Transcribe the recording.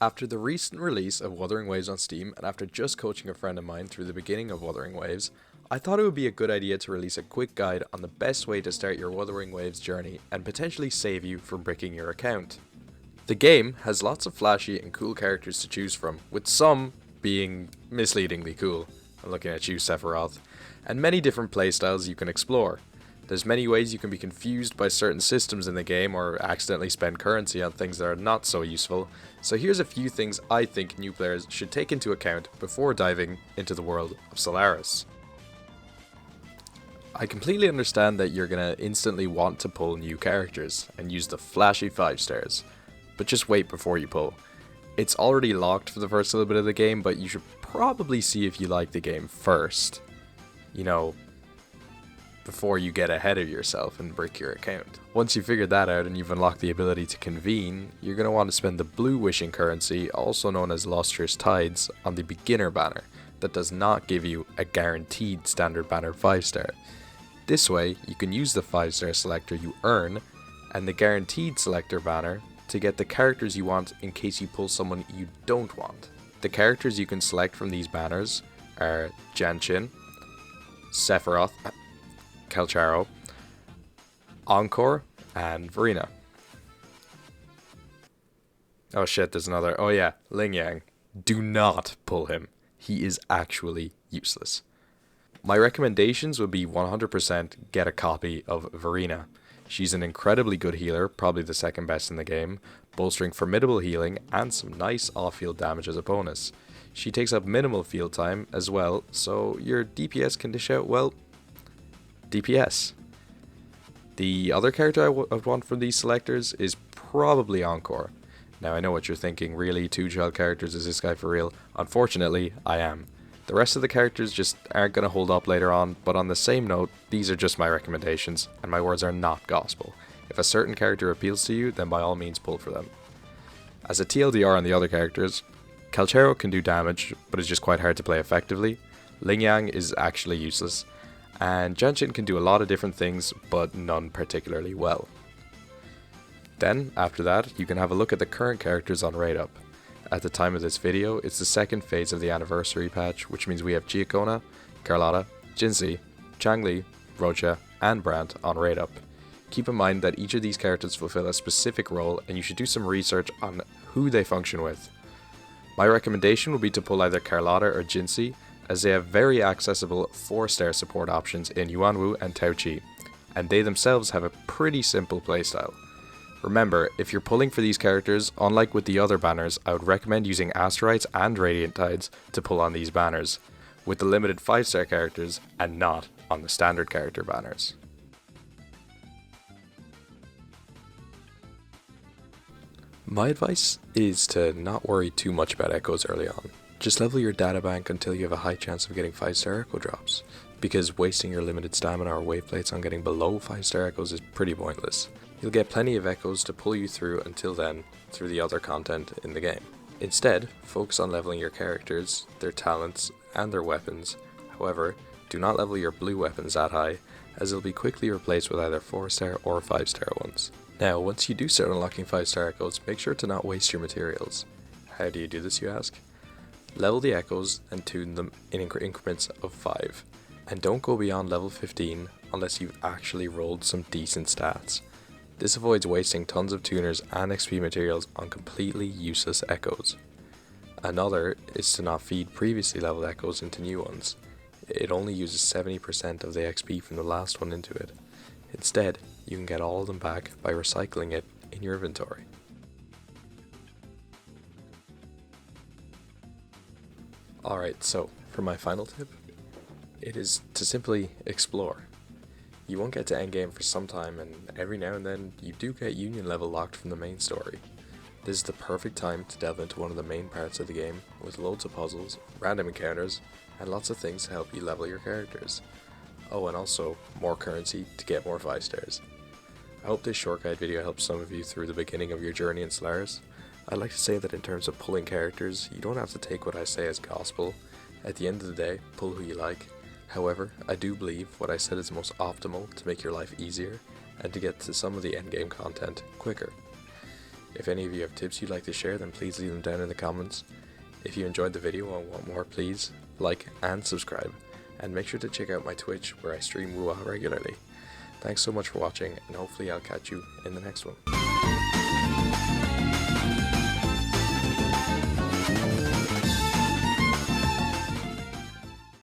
After the recent release of Wuthering Waves on Steam, and after just coaching a friend of mine through the beginning of Wuthering Waves, I thought it would be a good idea to release a quick guide on the best way to start your Wuthering Waves journey and potentially save you from bricking your account. The game has lots of flashy and cool characters to choose from, with some being misleadingly cool. I'm looking at you, Sephiroth, and many different playstyles you can explore. There's many ways you can be confused by certain systems in the game or accidentally spend currency on things that are not so useful, so here's a few things I think new players should take into account before diving into the world of Solaris. I completely understand that you're gonna instantly want to pull new characters and use the flashy 5 stars, but just wait before you pull. It's already locked for the first little bit of the game, but you should probably see if you like the game first. You know, before you get ahead of yourself and brick your account. Once you've figured that out and you've unlocked the ability to convene, you're going to want to spend the blue wishing currency, also known as Lustrous Tides, on the beginner banner that does not give you a guaranteed standard banner 5 star. This way, you can use the 5 star selector you earn and the guaranteed selector banner to get the characters you want in case you pull someone you don't want. The characters you can select from these banners are Genshin, Sephiroth, Calcharo, Encore, and Verena. Oh shit, there's another. Oh yeah, Ling Yang. Do not pull him. He is actually useless. My recommendations would be 100% get a copy of Verena. She's an incredibly good healer, probably the second best in the game, bolstering formidable healing and some nice off-field damage as a bonus. She takes up minimal field time as well, so your DPS can dish out, well, DPS. The other character I'd want from these selectors is probably Encore. Now I know what you're thinking, really, 2 child characters, is this guy for real? Unfortunately, I am. The rest of the characters just aren't going to hold up later on, but on the same note, these are just my recommendations, and my words are not gospel. If a certain character appeals to you, then by all means pull for them. As a TLDR on the other characters, Calchero can do damage, but is just quite hard to play effectively. Ling Yang is actually useless, and Genshin can do a lot of different things, but none particularly well. Then, after that, you can have a look at the current characters on Raid Up. At the time of this video, it's the second phase of the anniversary patch, which means we have Giacona, Carlotta, Jinxie, Changli, Rocha, and Brandt on Raid Up. Keep in mind that each of these characters fulfill a specific role, and you should do some research on who they function with. My recommendation would be to pull either Carlotta or Jinxie, as they have very accessible 4-star support options in Yuanwu and Taoqi, and they themselves have a pretty simple playstyle. Remember, if you're pulling for these characters, unlike with the other banners, I would recommend using Asteroids and Radiant Tides to pull on these banners, with the limited 5-star characters and not on the standard character banners. My advice is to not worry too much about echoes early on. Just level your databank until you have a high chance of getting 5-star echo drops, because wasting your limited stamina or wave plates on getting below 5-star echoes is pretty pointless. You'll get plenty of echoes to pull you through until then through the other content in the game. Instead, focus on leveling your characters, their talents, and their weapons. However, do not level your blue weapons that high, as they'll be quickly replaced with either 4-star or 5-star ones. Now, once you do start unlocking 5-star echoes, make sure to not waste your materials. How do you do this, you ask? Level the echoes and tune them in increments of 5. And don't go beyond level 15 unless you've actually rolled some decent stats. This avoids wasting tons of tuners and XP materials on completely useless echoes. Another is to not feed previously leveled echoes into new ones. It only uses 70% of the XP from the last one into it. Instead, you can get all of them back by recycling it in your inventory. Alright, so for my final tip, it is to simply explore. You won't get to endgame for some time, and every now and then you do get union level locked from the main story. This is the perfect time to delve into one of the main parts of the game, with loads of puzzles, random encounters, and lots of things to help you level your characters. Oh, and also more currency to get more 5 stars. I hope this short guide video helps some of you through the beginning of your journey in Solaris. I'd like to say that in terms of pulling characters, you don't have to take what I say as gospel. At the end of the day, pull who you like. However, I do believe what I said is most optimal to make your life easier and to get to some of the endgame content quicker. If any of you have tips you'd like to share, then please leave them down in the comments. If you enjoyed the video and want more, please like and subscribe, and make sure to check out my Twitch where I stream Wuha regularly. Thanks so much for watching, and hopefully I'll catch you in the next one.